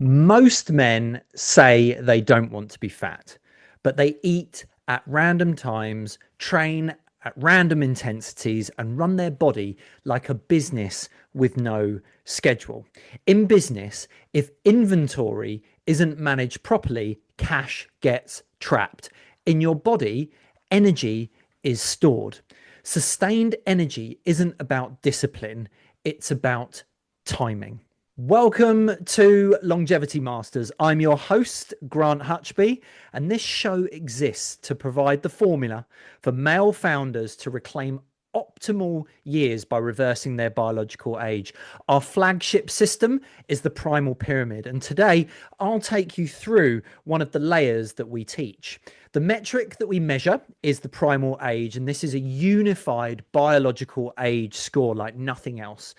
Most men say they don't want to be fat, but they eat at random times, train at random intensities, and run their body like a business with no schedule. In business, if inventory isn't managed properly, cash gets trapped. In your body, energy is stored. Sustained energy isn't about discipline, it's about timing. Welcome to Longevity Masters. I'm your host, Grant Hutchby, and this show exists to provide the formula for male founders to reclaim optimal years by reversing their biological age. Our flagship system is the primal pyramid, and today I'll take you through one of the layers that we teach. The metric that we measure is the primal age, and this is a unified biological age score like nothing else.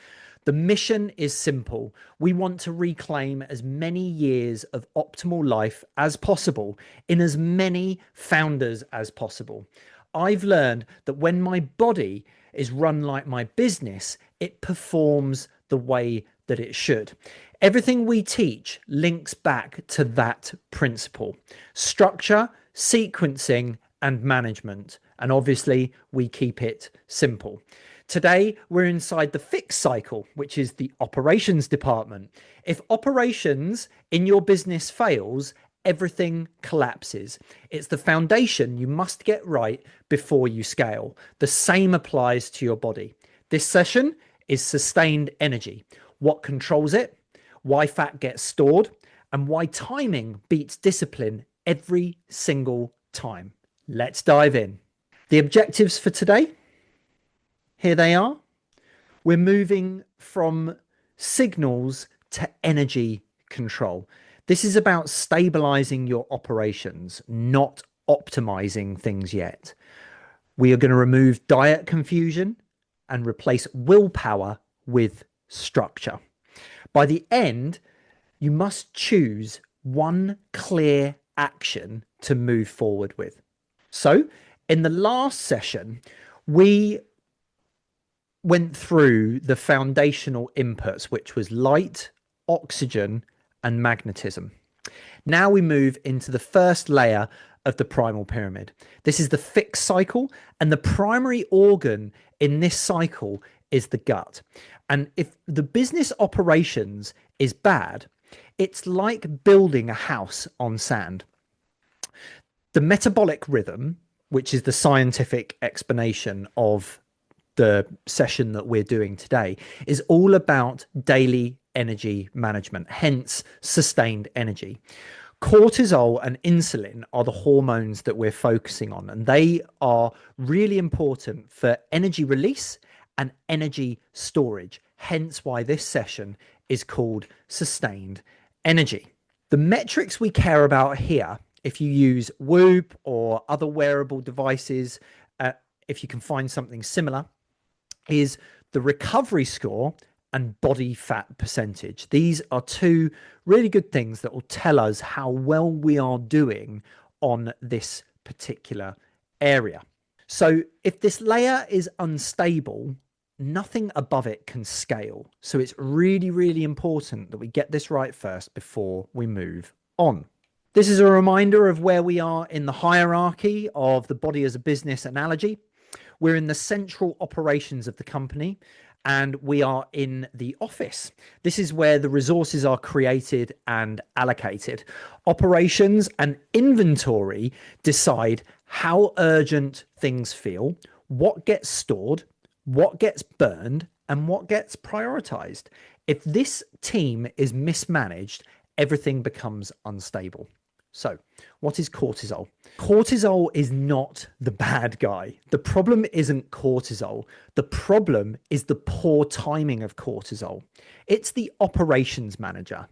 The mission is simple. We want to reclaim as many years of optimal life as possible in as many founders as possible. I've learned that when my body is run like my business, it performs the way that it should. Everything we teach links back to that principle: structure, sequencing, and management. And obviously, we keep it simple. Today, we're inside the fix cycle, which is the operations department. If operations in your business fails, everything collapses. It's the foundation you must get right before you scale. The same applies to your body. This session is sustained energy. What controls it, why fat gets stored, and why timing beats discipline every single time. Let's dive in. The objectives for today. Here they are. We're moving from signals to energy control. This is about stabilizing your operations, not optimizing things yet. We are going to remove diet confusion and replace willpower with structure. By the end, you must choose one clear action to move forward with. So, in the last session, we went through the foundational inputs, which was light, oxygen, and magnetism. Now we move into the first layer of the primal pyramid. This is the fix cycle, and the primary organ in this cycle is the gut. And if the business operations is bad, it's like building a house on sand. The metabolic rhythm, which is the scientific explanation of the session that we're doing today, is all about daily energy management, hence sustained energy. Cortisol and insulin are the hormones that we're focusing on, and they are really important for energy release and energy storage, hence why this session is called sustained energy. The metrics we care about here, if you use Whoop or other wearable devices, if you can find something similar, is the recovery score and body fat percentage. These are two really good things that will tell us how well we are doing on this particular area. So if this layer is unstable, nothing above it can scale. So it's really, really important that we get this right first before we move on. This is a reminder of where we are in the hierarchy of the body as a business analogy. We're in the central operations of the company, and we are in the office. This is where the resources are created and allocated. Operations and inventory decide how urgent things feel, what gets stored, what gets burned, and what gets prioritized. If this team is mismanaged, everything becomes unstable. So, what is cortisol? Cortisol is not the bad guy. The problem isn't cortisol. The problem is the poor timing of cortisol. It's the operations manager,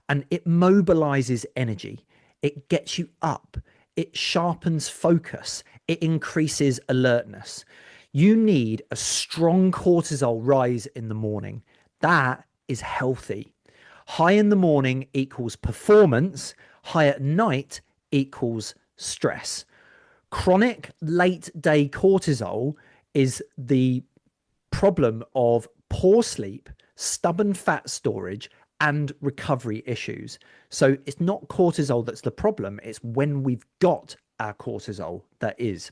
and it mobilizes energy. It gets you up. It sharpens focus. It increases alertness. You need a strong cortisol rise in the morning. That is healthy. High in the morning equals performance. High at night equals stress. Chronic late day cortisol is the problem of poor sleep, stubborn fat storage, and recovery issues. So it's not cortisol that's the problem, it's when we've got our cortisol that is.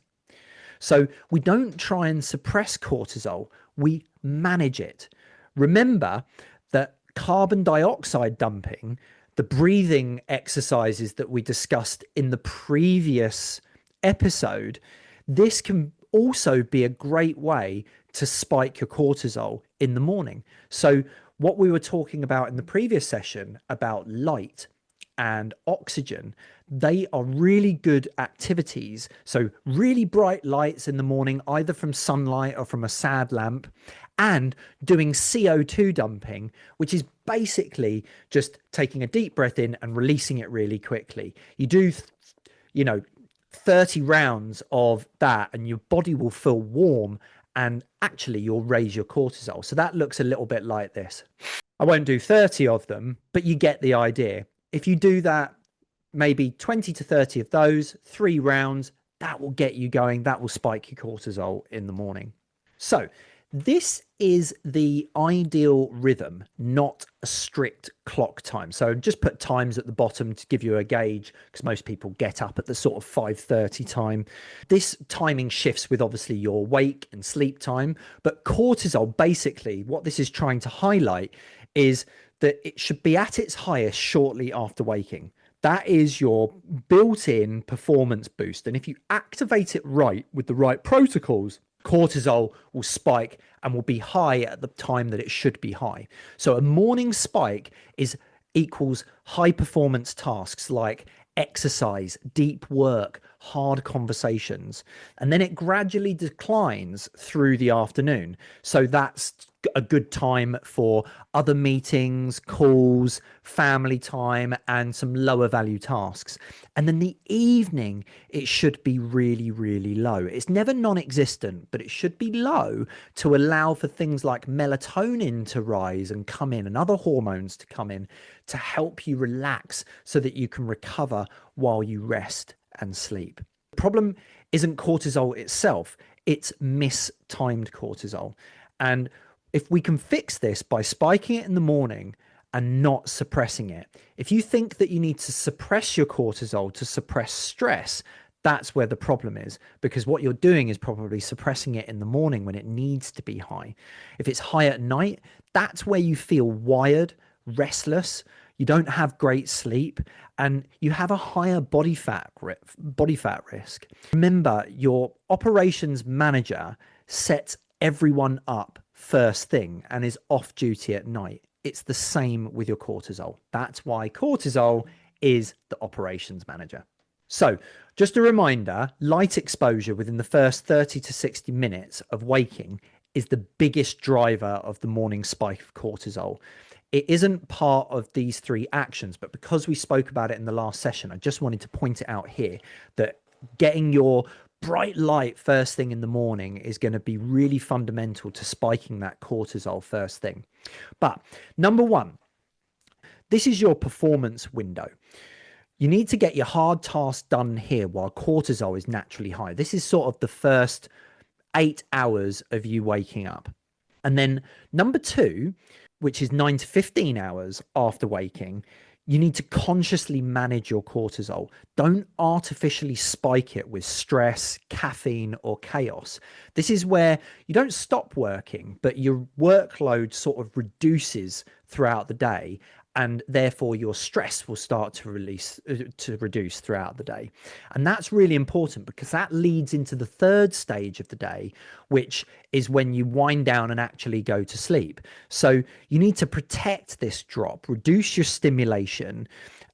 So we don't try and suppress cortisol, we manage it. Remember that carbon dioxide dumping, the breathing exercises that we discussed in the previous episode, this can also be a great way to spike your cortisol in the morning. So what we were talking about in the previous session about light and oxygen, they are really good activities. So really bright lights in the morning, either from sunlight or from a sad lamp, and doing CO2 dumping, which is basically just taking a deep breath in and releasing it really quickly. You do, 30 rounds of that and your body will feel warm, and actually you'll raise your cortisol. So that looks a little bit like this. I won't do 30 of them, but you get the idea. If you do that, maybe 20 to 30 of those, 3 rounds, that will get you going. That will spike your cortisol in the morning. So this is the ideal rhythm, not a strict clock time. So just put times at the bottom to give you a gauge, because most people get up at the sort of 5:30 time. This timing shifts with obviously your wake and sleep time, but cortisol, basically what this is trying to highlight is that it should be at its highest shortly after waking. That is your built-in performance boost. And if you activate it right with the right protocols, cortisol will spike and will be high at the time that it should be high. So a morning spike equals high performance tasks like exercise, deep work, hard conversations, and then it gradually declines through the afternoon. So that's a good time for other meetings, calls, family time, and some lower value tasks. And then the evening, it should be really, really low. It's never non-existent, but it should be low to allow for things like melatonin to rise and come in, and other hormones to come in to help you relax so that you can recover while you rest and sleep. The problem isn't cortisol itself, it's mistimed cortisol. And if we can fix this by spiking it in the morning and not suppressing it, if you think that you need to suppress your cortisol to suppress stress, that's where the problem is, because what you're doing is probably suppressing it in the morning when it needs to be high. If it's high at night, that's where you feel wired, restless, you don't have great sleep, and you have a higher body fat risk. Remember, your operations manager sets everyone up first thing and is off duty at night. It's the same with your cortisol. That's why cortisol is the operations manager. So just a reminder, light exposure within the first 30 to 60 minutes of waking is the biggest driver of the morning spike of cortisol. It isn't part of these 3 actions, but because we spoke about it in the last session, I just wanted to point it out here that getting your bright light first thing in the morning is going to be really fundamental to spiking that cortisol first thing. But number 1, this is your performance window. You need to get your hard task done here while cortisol is naturally high. This is sort of the first 8 hours of you waking up. And then number 2, which is 9 to 15 hours after waking, you need to consciously manage your cortisol. Don't artificially spike it with stress, caffeine, or chaos. This is where you don't stop working, but your workload sort of reduces throughout the day, and therefore your stress will start to reduce throughout the day. And that's really important because that leads into the third stage of the day, which is when you wind down and actually go to sleep. So you need to protect this drop, reduce your stimulation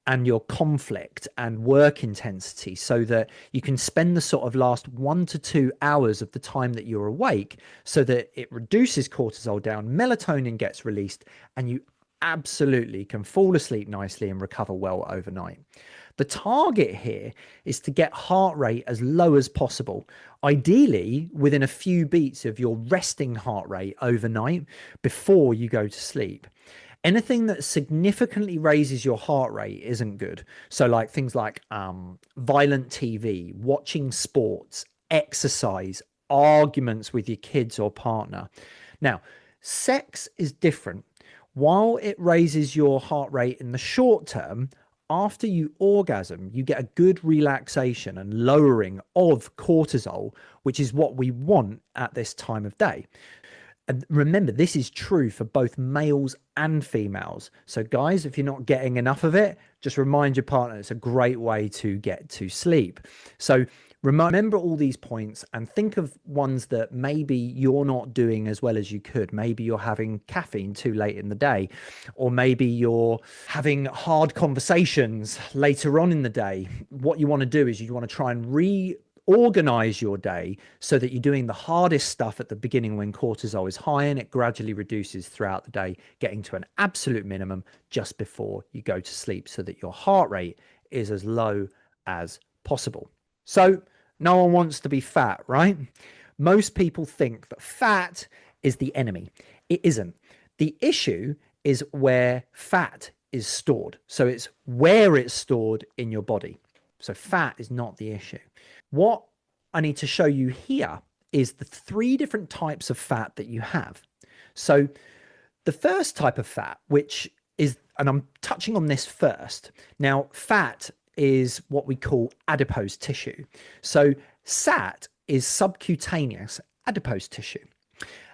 and your conflict and work intensity so that you can spend the sort of last 1 to 2 hours of the time that you're awake so that it reduces cortisol down, melatonin gets released, and you absolutely can fall asleep nicely and recover well overnight. The target here is to get heart rate as low as possible, ideally within a few beats of your resting heart rate overnight before you go to sleep. Anything that significantly raises your heart rate isn't good. So like things like violent TV, watching sports, exercise, arguments with your kids or partner. Now, sex is different. While it raises your heart rate in the short term, after you orgasm, you get a good relaxation and lowering of cortisol, which is what we want at this time of day. And remember, this is true for both males and females. So, guys, if you're not getting enough of it, just remind your partner it's a great way to get to sleep. So, remember all these points and think of ones that maybe you're not doing as well as you could. Maybe you're having caffeine too late in the day, or maybe you're having hard conversations later on in the day. What you want to do is you want to try and organize your day so that you're doing the hardest stuff at the beginning when cortisol is high, and it gradually reduces throughout the day, getting to an absolute minimum just before you go to sleep so that your heart rate is as low as possible. So no one wants to be fat, right? Most people think that fat is the enemy. It isn't. The issue is where fat is stored. So it's where it's stored in your body. So fat is not the issue. What I need to show you here is the 3 different types of fat that you have. So the first type of fat, which is, and I'm touching on this first. Now, fat is what we call adipose tissue. So SAT is subcutaneous adipose tissue.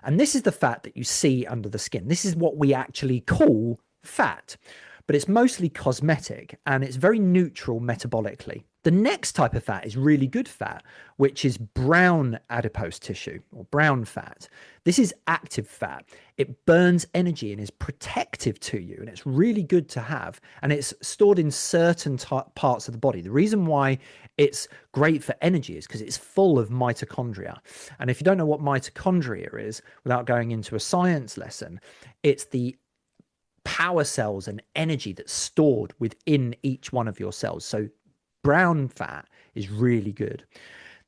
And this is the fat that you see under the skin. This is what we actually call fat, but it's mostly cosmetic and it's very neutral metabolically. The next type of fat is really good fat, which is brown adipose tissue or brown fat. This is active fat. It burns energy and is protective to you, and it's really good to have. And it's stored in certain parts of the body. The reason why it's great for energy is because it's full of mitochondria. And if you don't know what mitochondria is, without going into a science lesson, it's the power cells and energy that's stored within each one of your cells. So brown fat is really good.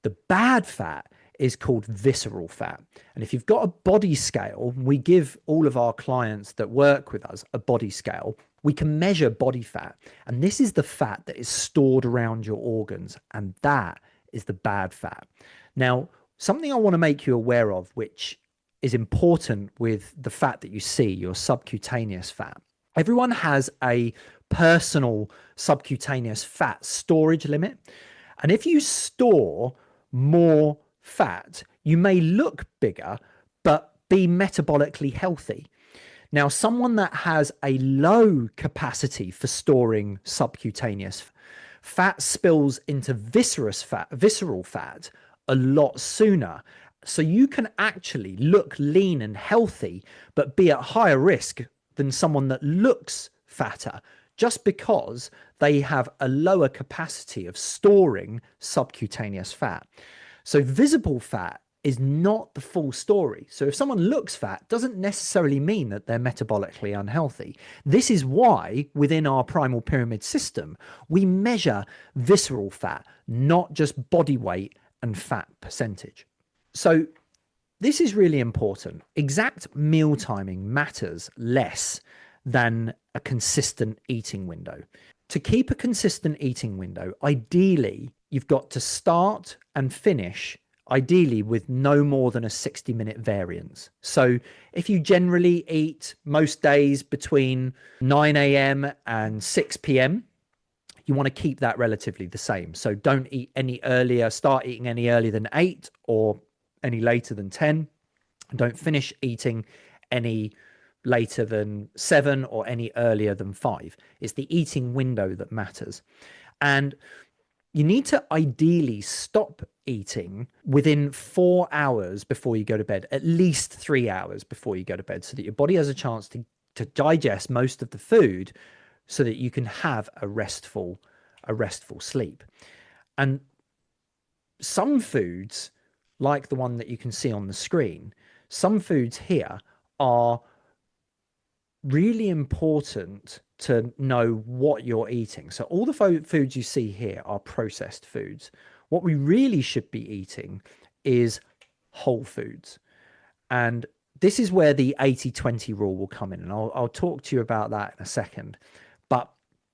The bad fat is called visceral fat. And if you've got a body scale, we give all of our clients that work with us a body scale. We can measure body fat. And this is the fat that is stored around your organs. And that is the bad fat. Now, something I want to make you aware of, which is important with the fat that you see, your subcutaneous fat. Everyone has a personal subcutaneous fat storage limit. And if you store more fat, you may look bigger, but be metabolically healthy. Now, someone that has a low capacity for storing subcutaneous fat spills into visceral fat a lot sooner. So you can actually look lean and healthy, but be at higher risk than someone that looks fatter, just because they have a lower capacity of storing subcutaneous fat. So visible fat is not the full story. So if someone looks fat, doesn't necessarily mean that they're metabolically unhealthy. This is why within our primal pyramid system, we measure visceral fat, not just body weight and fat percentage. So this is really important. Exact meal timing matters less than a consistent eating window. To keep a consistent eating window, ideally, you've got to start and finish, ideally with no more than a 60-minute variance. So if you generally eat most days between 9 a.m. and 6 p.m., you want to keep that relatively the same. So don't eat any earlier, start eating any earlier than 8 or any later than 10. Don't finish eating any later than 7 or any earlier than 5. It's the eating window that matters. And you need to ideally stop eating within 4 hours before you go to bed, at least 3 hours before you go to bed, so that your body has a chance to digest most of the food so that you can have a restful sleep. And some foods, like the one that you can see on the screen, some foods here are really important to know what you're eating. So all the foods you see here are processed foods. What we really should be eating is whole foods. And this is where the 80-20 rule will come in. And I'll talk to you about that in a second. But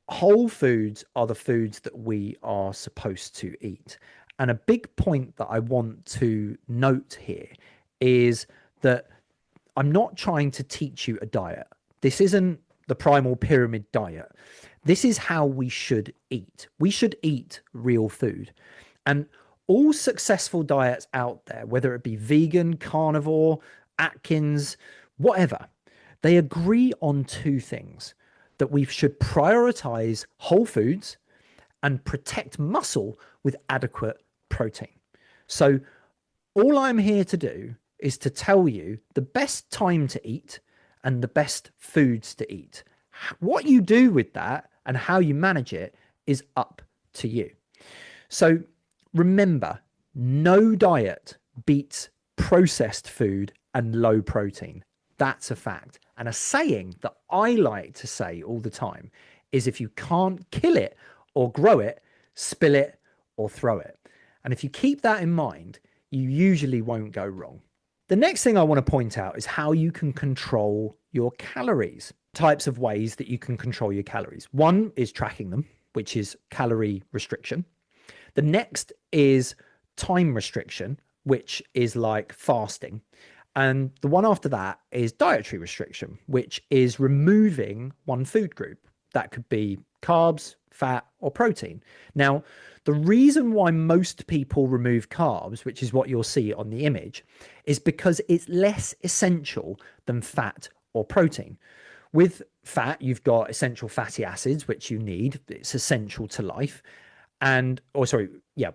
whole foods are the foods that we are supposed to eat. And a big point that I want to note here is that I'm not trying to teach you a diet. This isn't the primal pyramid diet. This is how we should eat. We should eat real food. And all successful diets out there, whether it be vegan, carnivore, Atkins, whatever, they agree on two things: that we should prioritize whole foods and protect muscle with adequate protein. So all I'm here to do is to tell you the best time to eat and the best foods to eat. What you do with that and how you manage it is up to you. So remember, no diet beats processed food and low protein. That's a fact. And a saying that I like to say all the time is, if you can't kill it or grow it, spill it or throw it. And if you keep that in mind, you usually won't go wrong. The next thing I want to point out is how you can control your calories. Types of ways that you can control your calories. One is tracking them, which is calorie restriction. The next is time restriction, which is like fasting. And the one after that is dietary restriction, which is removing one food group. That could be carbs, fat, or protein. Now, the reason why most people remove carbs, which is what you'll see on the image, is because it's less essential than fat or protein. With fat, you've got essential fatty acids, which you need. It's essential to life.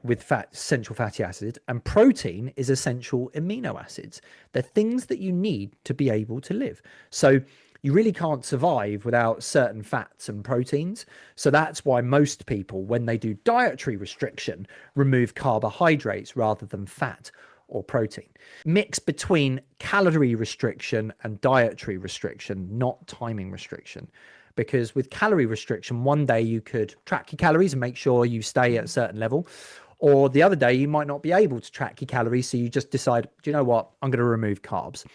With fat, essential fatty acids, and protein is essential amino acids. They're things that you need to be able to live. So you really can't survive without certain fats and proteins. So that's why most people, when they do dietary restriction, remove carbohydrates rather than fat or protein. Mix between calorie restriction and dietary restriction, not timing restriction. Because with calorie restriction, one day you could track your calories and make sure you stay at a certain level. Or the other day, you might not be able to track your calories. So you just decide, do you know what? I'm going to remove carbs.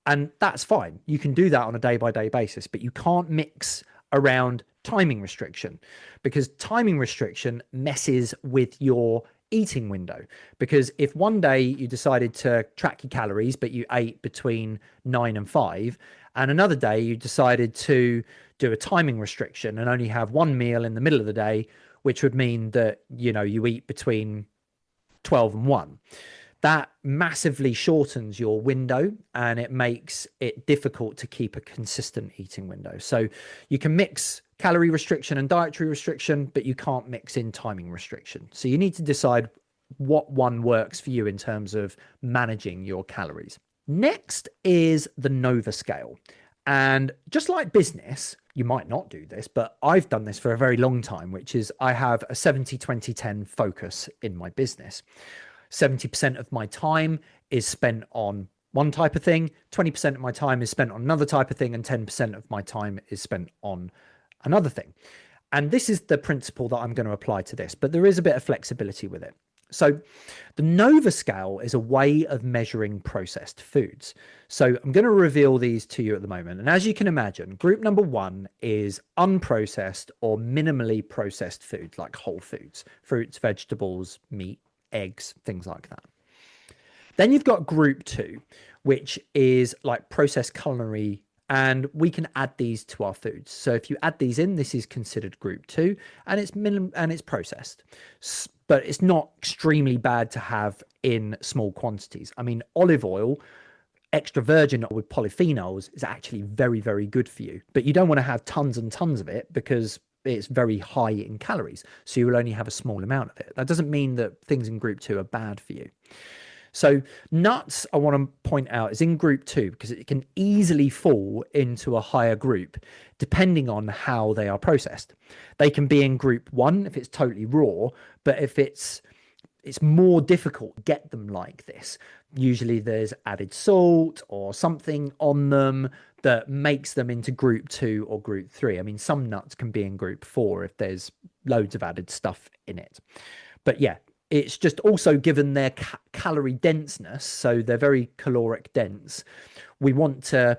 And that's fine. You can do that on a day-by-day basis, but you can't mix around timing restriction, because timing restriction messes with your eating window. Because if one day you decided to track your calories, but you ate between 9 and 5, and another day you decided to do a timing restriction and only have one meal in the middle of the day, which would mean that, you eat between 12 and 1. That massively shortens your window and it makes it difficult to keep a consistent eating window. So you can mix calorie restriction and dietary restriction, but you can't mix in timing restriction. So you need to decide what one works for you in terms of managing your calories. Next is the Nova scale. And just like business, you might not do this, but I've done this for a very long time, which is I have a 70-20-10 focus in my business. 70% of my time is spent on one type of thing, 20% of my time is spent on another type of thing, and 10% of my time is spent on another thing. And this is the principle that I'm going to apply to this, but there is a bit of flexibility with it. So the Nova scale is a way of measuring processed foods. So I'm going to reveal these to you at the moment. And as you can imagine, group number 1 is unprocessed or minimally processed foods, like whole foods, fruits, vegetables, meat, eggs, things like that. Then you've got group 2, which is like processed culinary, and we can add these to our foods. So if you add these in, this is considered group 2, and it's processed. But it's not extremely bad to have in small quantities. I mean, olive oil, extra virgin with polyphenols, is actually very, very good for you. But you don't want to have tons and tons of it because it's very high in calories. So you will only have a small amount of it. That doesn't mean that things in group 2 are bad for you. So nuts, I want to point out, is in group 2 because it can easily fall into a higher group depending on how they are processed. They can be in group 1 if it's totally raw, but if it's more difficult to get them like this. Usually there's added salt or something on them that makes them into group 2 or group 3. I mean, some nuts can be in group 4 if there's loads of added stuff in it. But yeah, it's just also given their calorie denseness, so they're very caloric dense. We want to,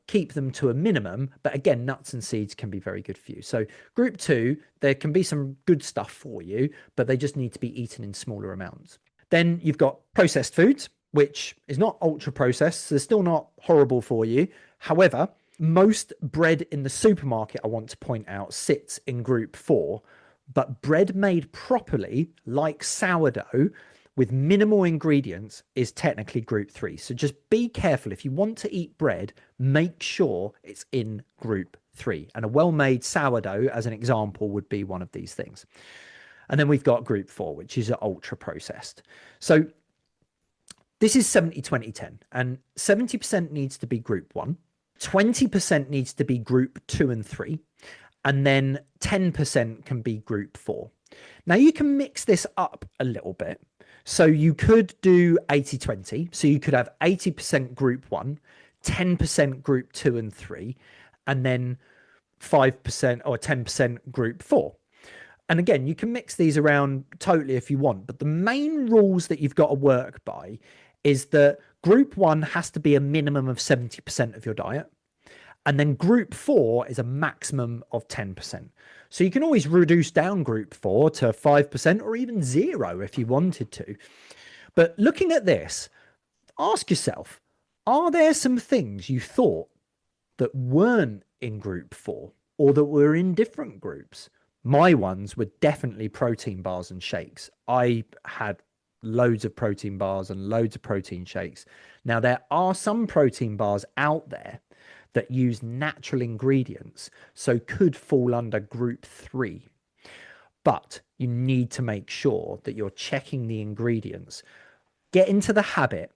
keep them to a minimum, but again, nuts and seeds can be very good for you. So group 2, there can be some good stuff for you, but they just need to be eaten in smaller amounts. Then you've got processed foods, which is not ultra processed, so they're still not horrible for you. However, Most bread in the supermarket, I want to point out, sits in group 4, but bread made properly, like sourdough, with minimal ingredients, is technically group 3. So just be careful. If you want to eat bread, make sure it's in group 3. And a well-made sourdough, as an example, would be one of these things. And then we've got group 4, which is ultra processed. So this is 70-20-10, and 70% needs to be group 1, 20% needs to be group 2 and 3, and then 10% can be group 4. Now you can mix this up a little bit. So you could do 80-20. So you could have 80% group 1, 10% group 2 and 3, and then 5% or 10% group 4. And again, you can mix these around totally if you want, but the main rules that you've got to work by is that group 1 has to be a minimum of 70% of your diet. And then group 4 is a maximum of 10%. So you can always reduce down group 4 to 5% or even 0 if you wanted to. But looking at this, ask yourself, are there some things you thought that weren't in group 4 or that were in different groups? My ones were definitely protein bars and shakes. I had loads of protein bars and loads of protein shakes. Now, there are some protein bars out there that use natural ingredients, so could fall under group 3. But you need to make sure that you're checking the ingredients. Get into the habit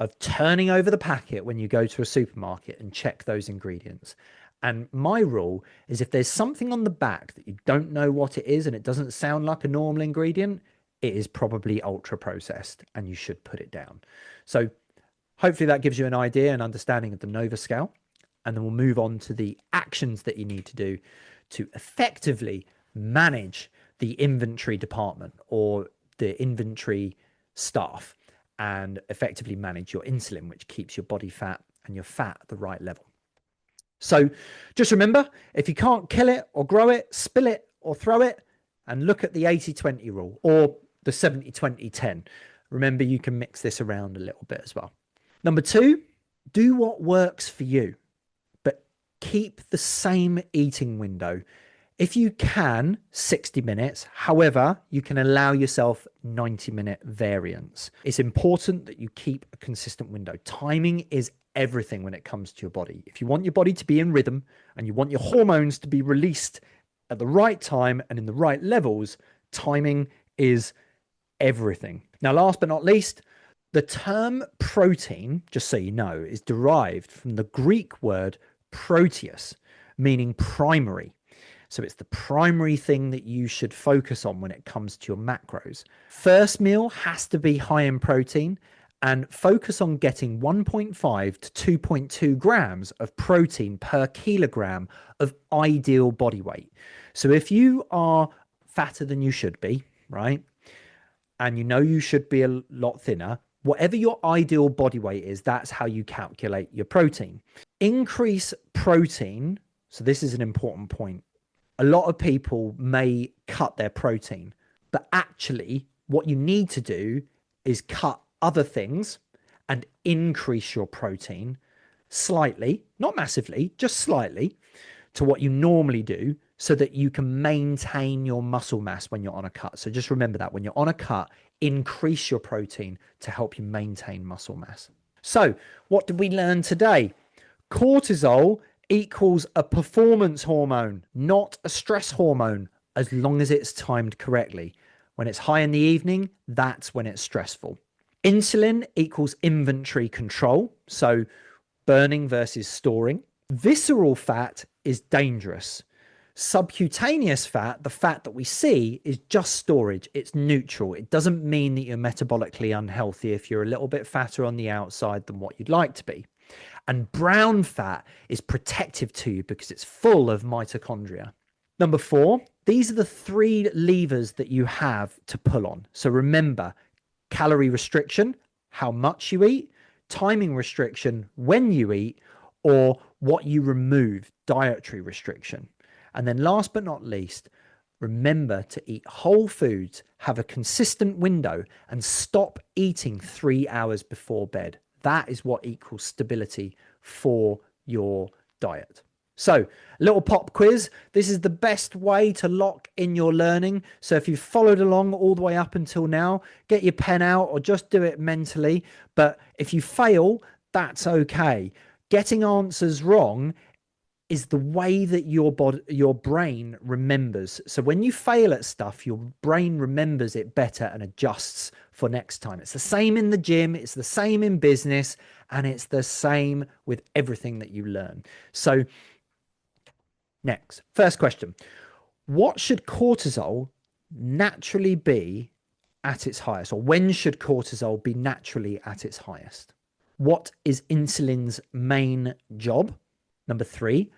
of turning over the packet when you go to a supermarket and check those ingredients. And my rule is if there's something on the back that you don't know what it is and it doesn't sound like a normal ingredient, it is probably ultra processed and you should put it down. So hopefully that gives you an idea and understanding of the Nova scale. And then we'll move on to the actions that you need to do to effectively manage the inventory department or the inventory staff and effectively manage your insulin, which keeps your body fat and your fat at the right level. So just remember, if you can't kill it or grow it, spill it or throw it, and look at the 80-20 rule or the 70-20-10. Remember, you can mix this around a little bit as well. Number 2, do what works for you, but keep the same eating window. If you can, 60 minutes. However, you can allow yourself 90-minute variants. It's important that you keep a consistent window. Timing is everything when it comes to your body. If you want your body to be in rhythm and you want your hormones to be released at the right time and in the right levels, timing is everything. Now, last but not least, the term protein, just so you know, is derived from the Greek word proteus, meaning primary. So it's the primary thing that you should focus on when it comes to your macros. First meal has to be high in protein and focus on getting 1.5 to 2.2 grams of protein per kilogram of ideal body weight. So if you are fatter than you should be, right, and you know you should be a lot thinner, whatever your ideal body weight is, that's how you calculate your protein. Increase protein. So this is an important point. A lot of people may cut their protein, but actually what you need to do is cut other things and increase your protein slightly, not massively, just slightly to what you normally do so that you can maintain your muscle mass when you're on a cut. So just remember that when you're on a cut, increase your protein to help you maintain muscle mass. So what did we learn today? Cortisol equals a performance hormone, not a stress hormone, as long as it's timed correctly. When it's high in the evening, that's when it's stressful. Insulin equals inventory control, so burning versus storing. Visceral fat is dangerous. Subcutaneous fat, the fat that we see, is just storage. It's neutral. It doesn't mean that you're metabolically unhealthy if you're a little bit fatter on the outside than what you'd like to be. And brown fat is protective to you because it's full of mitochondria. Number 4, these are the 3 levers that you have to pull on. So remember, calorie restriction, how much you eat, timing restriction, when you eat, or what you remove, dietary restriction. And then last but not least, remember to eat whole foods, have a consistent window, and stop eating 3 hours before bed. That is what equals stability for your diet. So, a little pop quiz. This is the best way to lock in your learning. So if you've followed along all the way up until now, get your pen out or just do it mentally. But if you fail, that's okay. Getting answers wrong is the way that your brain remembers. So when you fail at stuff, your brain remembers it better and adjusts for next time. It's the same in the gym, it's the same in business, and it's the same with everything that you learn. So next, first question. What should cortisol naturally be at its highest? Or when should cortisol be naturally at its highest? What is insulin's main job? Number 3,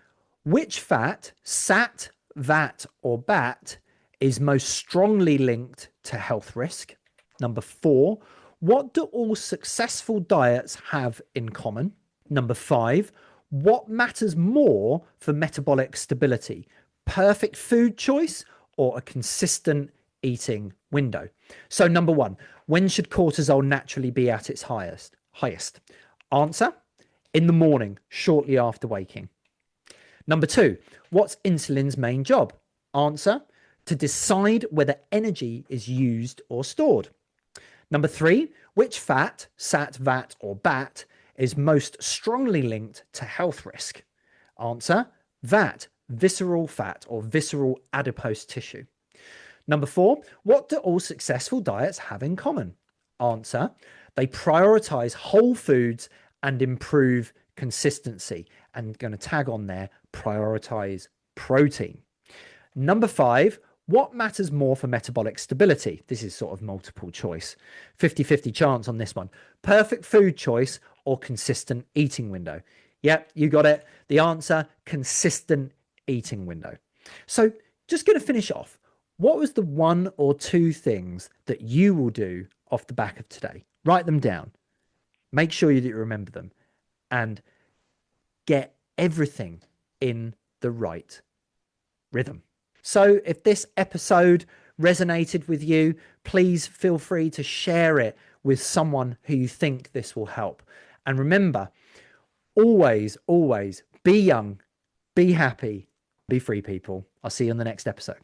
which fat, SAT, VAT, or BAT, is most strongly linked to health risk? Number 4, what do all successful diets have in common? Number 5, what matters more for metabolic stability? Perfect food choice or a consistent eating window? So number 1, when should cortisol naturally be at its highest? Answer, in the morning, shortly after waking. Number 2, what's insulin's main job? Answer, to decide whether energy is used or stored. Number 3, which fat, SAT, VAT, or BAT, is most strongly linked to health risk? Answer, VAT, visceral fat or visceral adipose tissue. Number 4, what do all successful diets have in common? Answer, they prioritize whole foods and improve consistency. And going to tag on there, prioritize protein. Number 5, what matters more for metabolic stability? This is sort of multiple choice. 50-50 chance on this one. Perfect food choice or consistent eating window? Yep, you got it. The answer, consistent eating window. So just going to finish off. What was the 1 or 2 things that you will do off the back of today? Write them down. Make sure that you remember them and get everything in the right rhythm. So if this episode resonated with you, please feel free to share it with someone who you think this will help. And remember, always, always be young, be happy, be free, people. I'll see you on the next episode.